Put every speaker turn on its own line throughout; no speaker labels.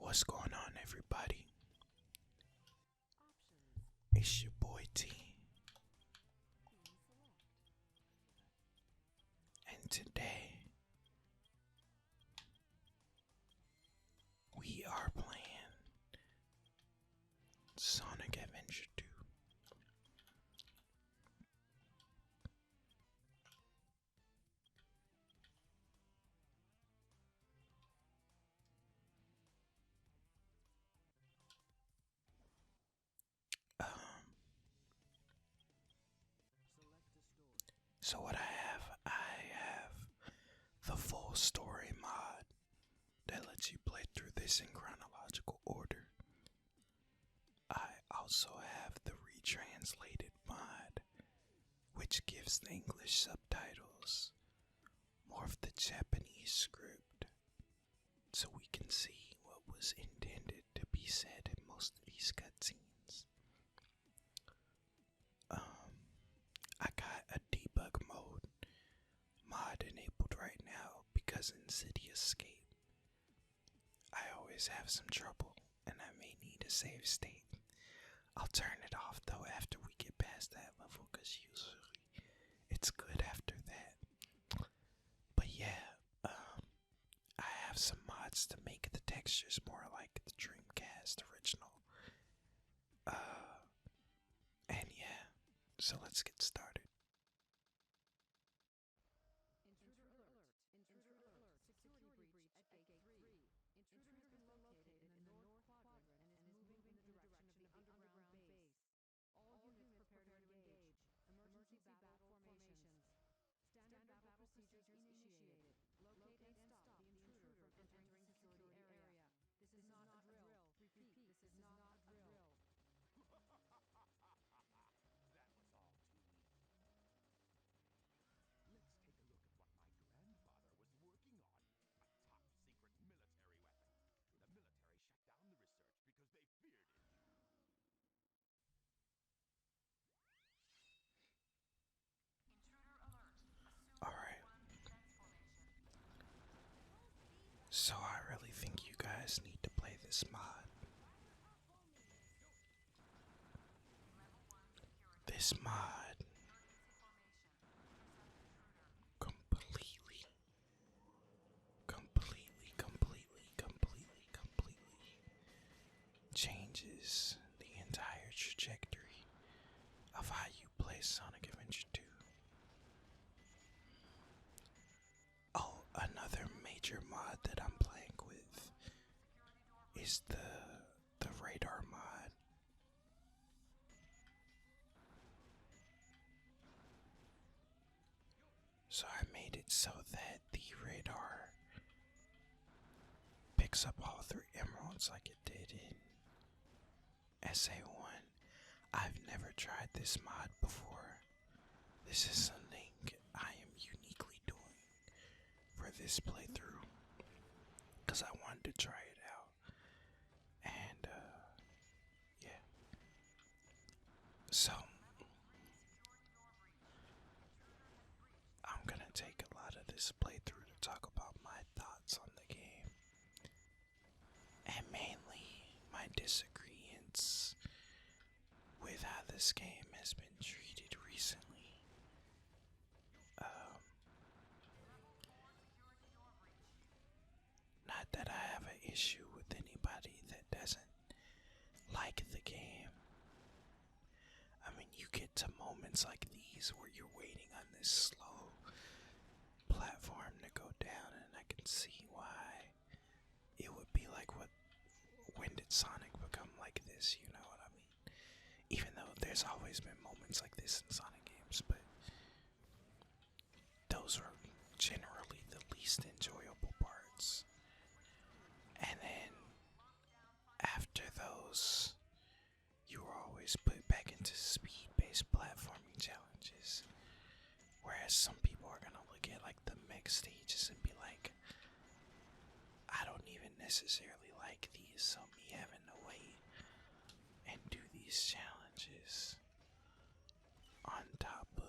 What's going on, everybody? It's your boy T, and today we are playing Sonic Adventure 2. So what I have the full story mod that lets you play through this in chronological order. I also have the Retranslated mod, which gives the English subtitles more of the Japanese script, so we can see what was intended to be said in most of these cutscenes. I got a debug mode mod enabled right now because in City Escape, I always have some trouble and I may need a save state. I'll turn it off though after we get past that level because usually it's good after that. But yeah, I have some mods to make the textures more like the Dreamcast original. And yeah, so let's get started. Alright. So I really think you guys need to play this mod. This mod completely changes the entire trajectory of how you play Sonic Adventure 2. Oh, another major mod that I'm playing with is the radar mod. So I made it so that the radar picks up all 3 emeralds like it did in SA1. I've never tried this mod before. This is something I am uniquely doing for this playthrough because I wanted to try it out. And yeah. So I'm gonna take a lot of this playthrough to talk about my thoughts on the game, and mainly my disagreements with how this game has been treated recently. Not that I have an issue with anybody that doesn't like the game. I mean, you get to moments like these where you're waiting on this slow platform to go down, and I can see why it would be like, when did Sonic become like this, you know what I mean? Even though there's always been moments like this in Sonic games, but those are generally the least enjoyable parts. And then after those, you are always put back into speed-based platforming challenges. Whereas some people are gonna look at like the mech stages and be like, I don't even necessarily like these, so me having to wait and do these challenges on top of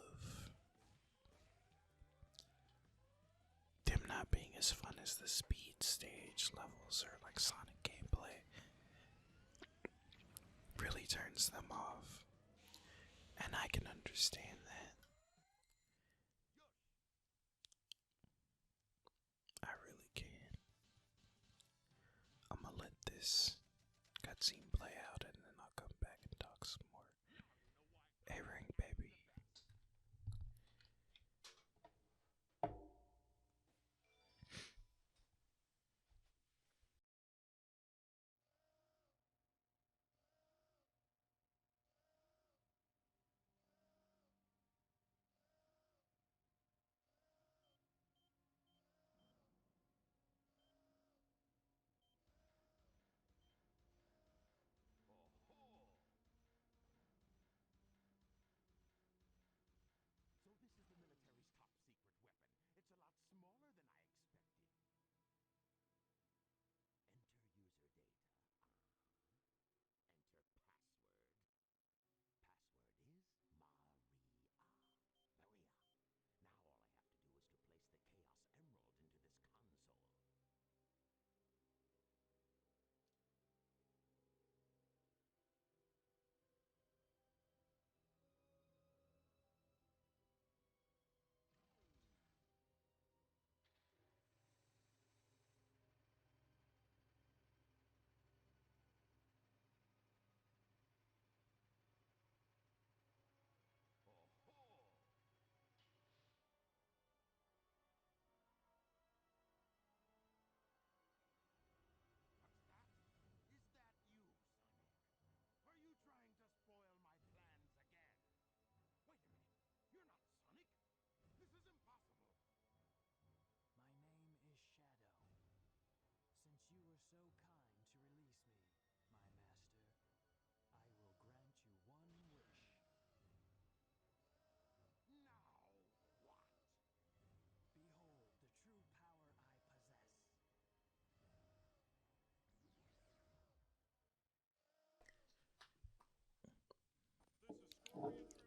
them not being as fun as the speed stage levels or like Sonic gameplay, turns them off. And I can understand that. I really can. I'm gonna let this cutscene play out and then I'll come back and talk some more. A-ring, baby.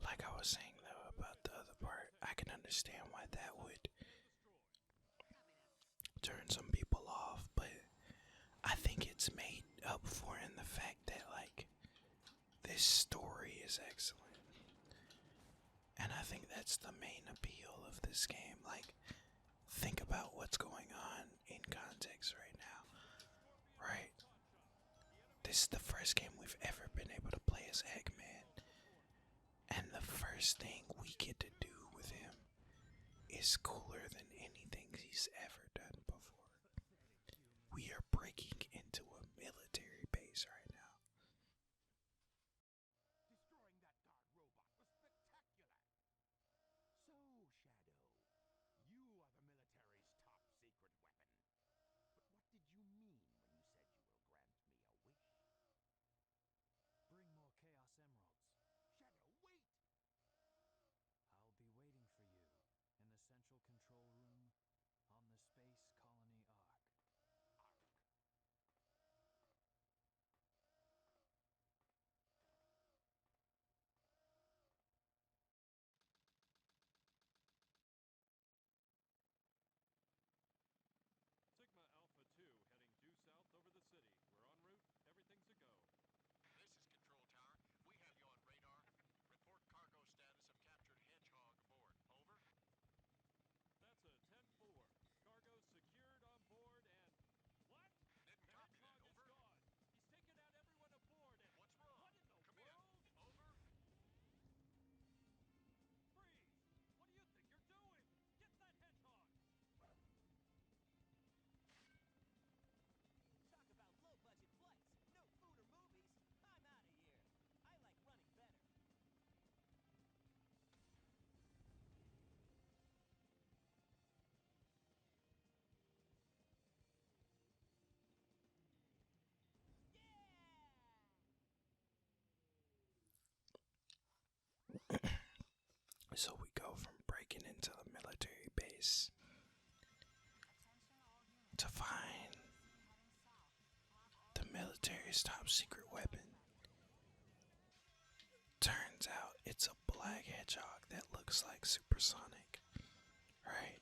Like I was saying though about the other part, I can understand why that would turn some people off, but I think it's made up for in the fact that like this story is excellent. And I think that's the main appeal of this game. Like, think about what's going on in context right now, right? This is the first game we've ever been able to play as Eggman. And the first thing we get to do with him is cooler than anything he's ever done before. We are breaking into a military base right now. So we go from breaking into a military base to find the military's top secret weapon. Turns out it's a black hedgehog that looks like supersonic, right?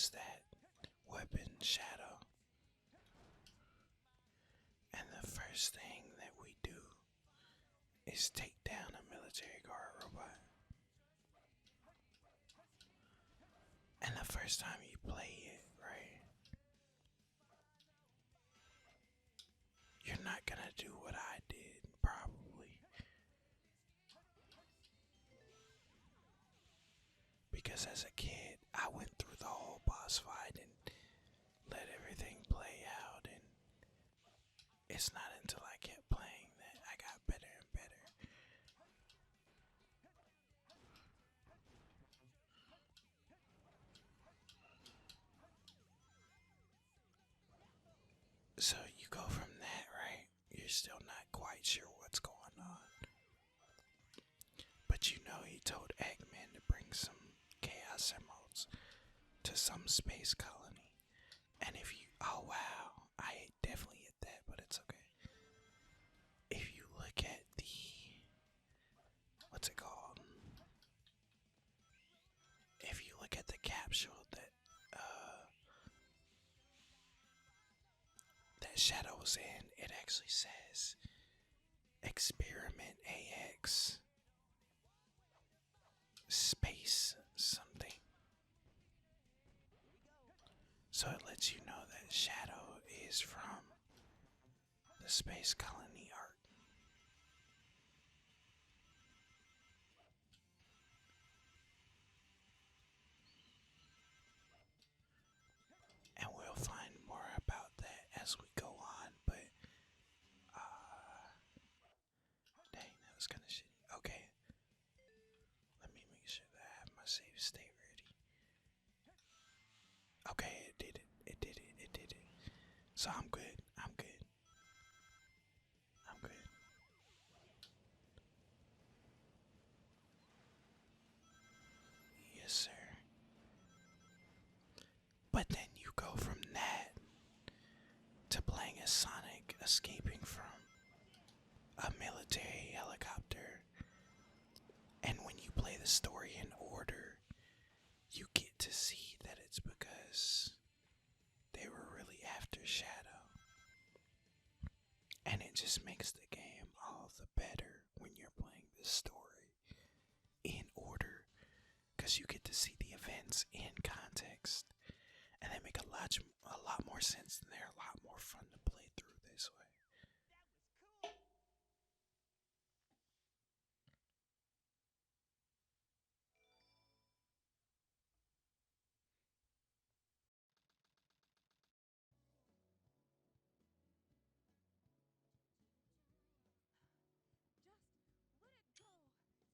is that weapon, Shadow. And the first thing that we do is take down a military guard robot. And the first time you play it, right, you're not gonna do what I did, probably. Because as a kid, I went through the whole boss fight and let everything play out, and it's not until I kept playing that I got better and better. So you go from that, right? You're still not quite sure what's going on. But you know he told Eggman to bring some Chaos Emeralds to some space colony. And if you... Oh wow, I definitely hit that, but it's okay. If you look at the... What's it called? If you look at the capsule that Shadow was in, it actually says Experiment AX Space something. So it lets you know that Shadow is from the space colony arc. And we'll find more about that as we go on, but dang, that was kinda shitty. Okay. Let me make sure that I have my save state ready. Okay, it did it. It did it. It did it. So I'm good. I'm good. I'm good. Yes, sir. But then you go from that to playing as Sonic escaping from a military helicopter. And when you play the story in order, you get to see that it's because they were really after Shadow. And it just makes the game all the better when you're playing the story in order, because you get to see the events in context, and they make a lot more sense, and they're a lot more fun to play through this way.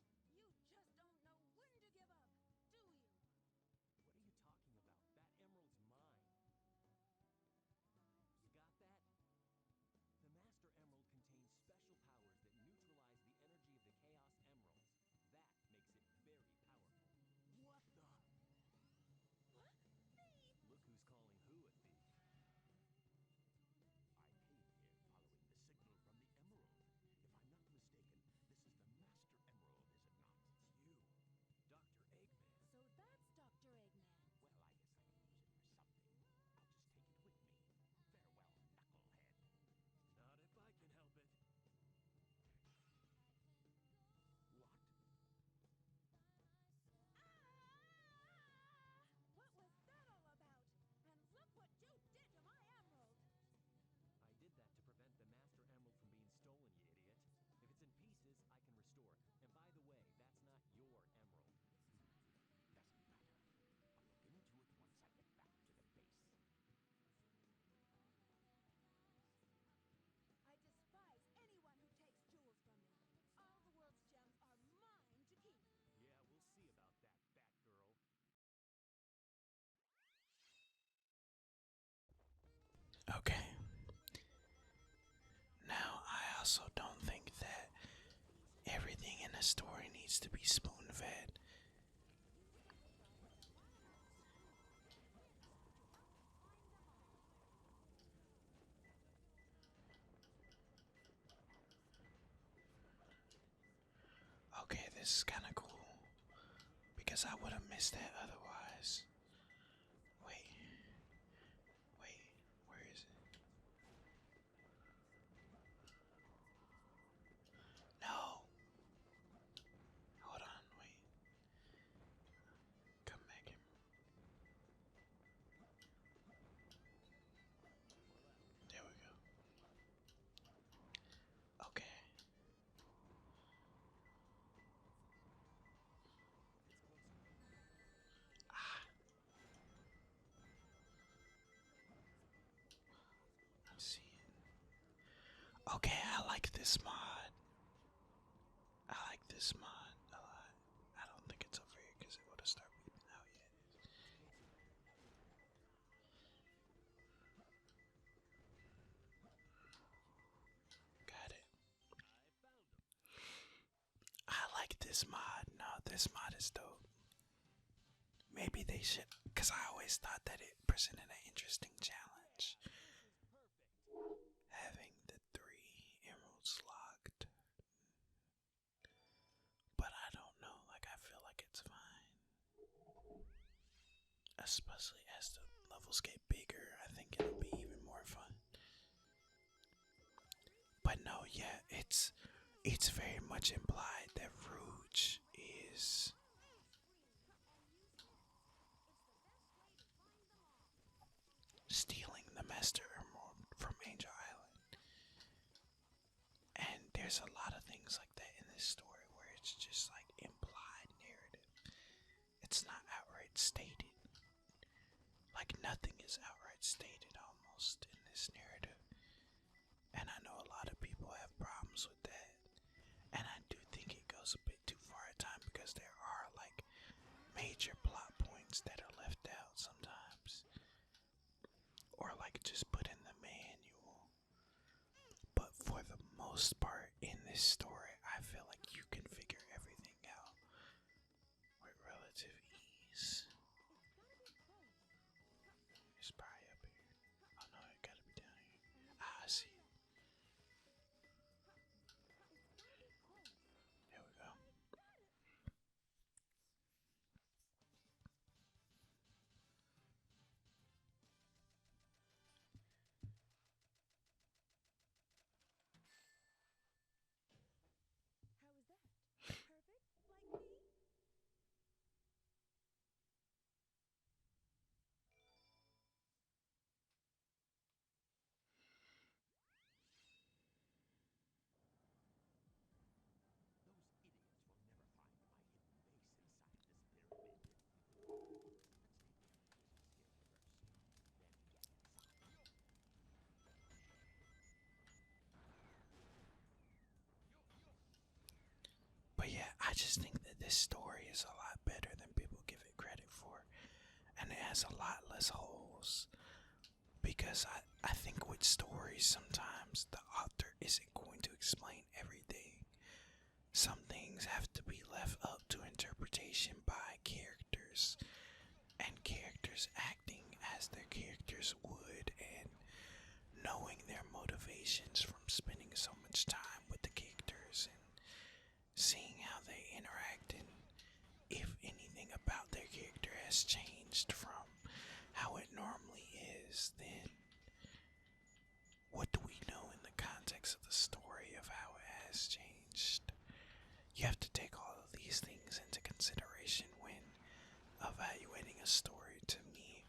Just let it go. You just don't know when to give up, do you?
What are you talking about? That emerald's mine. You got that? The Master Emerald contains special powers that neutralize the energy of the Chaos Emeralds. That makes it very powerful. What the?
What? Thief!
Look who's calling who a thief.
I came here following the signal from the emerald. If I'm not mistaken, this is the Master Emerald, is it not?
It's you, Dr. Eggman.
So that's Dr. Eggman.
Well, I guess I can use it for something. I'll just take it with me. Farewell, knucklehead.
Not if I can help it.
What?
What was that all about? And look what you did to my emerald!
I did that to prevent the Master Emerald from being stolen, you idiot. If it's in pieces, I can restore. And by the way, that's not your emerald.
Doesn't matter. I'll look into it once I get back to the base.
I despise anyone who takes jewels from me. All the world's gems are mine to keep.
Yeah, we'll see about that, Batgirl.
Okay. Now, I also don't think that everything in a story needs to be spoon-fed. Okay, this is kind of cool, because I would have missed that otherwise. Wait. Okay, I like this mod. I like this mod a lot. I don't think it's over here because it would have started beeping out yet. Got it. I like this mod. No, this mod is dope. Maybe they should, because I always thought that it presented an interesting challenge. Having the 3 emeralds locked. But I don't know, like I feel like it's fine. Especially as the levels get bigger, I think it'll be even more fun. But no, yeah, it's very much implied that Rouge is stealing the Master Emerald from Angel Island. And there's a lot of things like that in this story where it's just like implied narrative. It's not outright stated. Like nothing is outright stated almost in this narrative. And I know a lot of people have problems with that. And I do think it goes a bit too far at times because there are like major plot points that are left out sometimes. Or like just put in the manual. But for the most part in this story, I feel like you can figure everything out with relative ease. It's probably up here. Oh no, it gotta be down here. Ah, I see. There we go.
How was that? Perfect? Like me?
Those idiots will never find my hidden base inside this pyramid. Let's take care of business here first, then get inside.
But yeah, I just think that this story is a lot better than people give it credit for. And it has a lot less holes. Because I think with stories, sometimes the author isn't going to explain everything. Some things have to be left up to interpretation by characters. And characters acting as their characters would. And knowing their motivations from spending so much time with the characters. And seeing how they interact and if anything about their character has changed from how it normally is, then what do we know in the context of the story of how it has changed? You have to take all of these things into consideration when evaluating a story to me.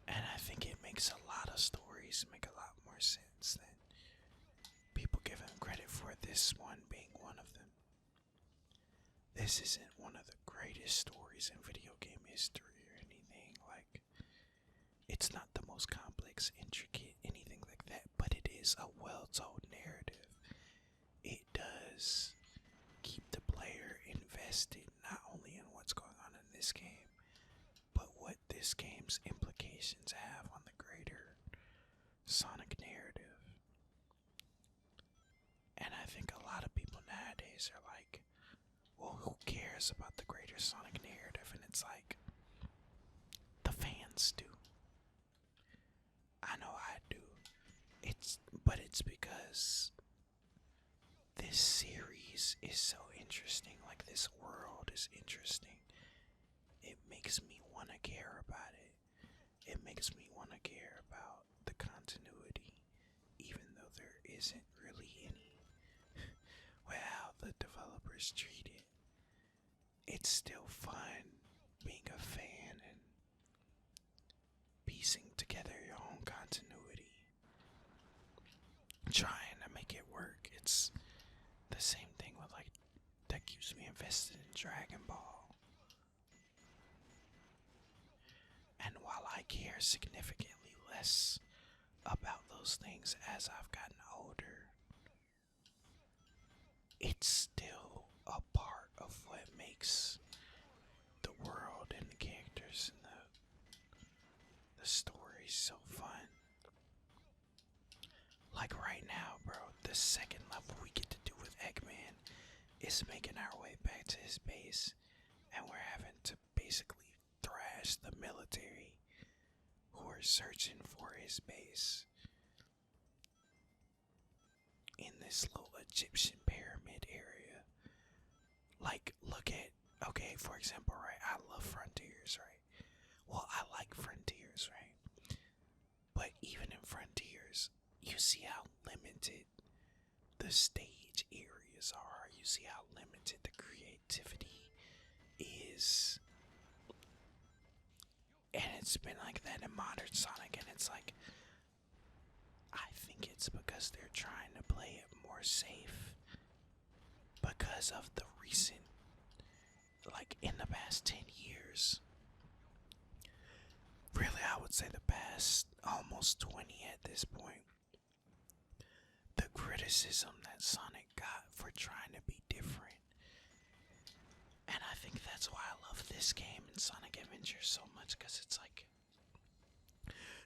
And I think it makes a lot of stories make a lot more sense than people give him credit for, this one being one of them. This isn't one of the greatest stories in video game history or anything. Like, it's not the most complex, intricate, anything like that, but it is a well-told narrative. It does keep the player invested not only in what's going on in this game, but what this game's implications have on the greater Sonic narrative. And I think a lot of people nowadays are like, well, who cares about the greater Sonic narrative? And it's like, the fans do. I know I do. But it's because this series is so interesting. Like, this world is interesting. It makes me want to care about it. It makes me want to care about the continuity, even though there isn't really any. Well, how the developers treat it. It's still fun being a fan and piecing together your own continuity, trying to make it work. It's the same thing with like that keeps me invested in Dragon Ball. And while I care care significantly less about those things as I've gotten older. It's still a part of what makes the world and the characters and the stories so fun. Like right now, bro, the second level we get to do with Eggman is making our way back to his base, and we're having to basically thrash the military who are searching for his base in this little Egyptian pyramid area. Like, look at, okay, for example, right, I love Frontiers, right? Well, I like Frontiers, right? But even in Frontiers, you see how limited the stage areas are. You see how limited the creativity is. And it's been like that in modern Sonic, and it's like, I think it's because they're trying to play it more safe because of the recent, like in the past 10 years, really I would say the past almost 20 at this point, the criticism that Sonic got for trying to be different. And I think that's why I love this game and Sonic Adventure so much, because it's like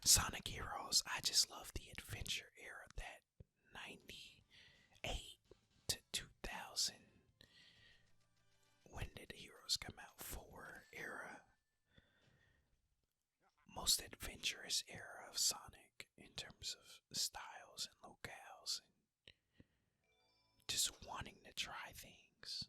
Sonic Heroes, I just love the adventure era, that 98 to 2000, when did Heroes come out, 4 era, most adventurous era of Sonic in terms of styles and locales and just wanting to try things.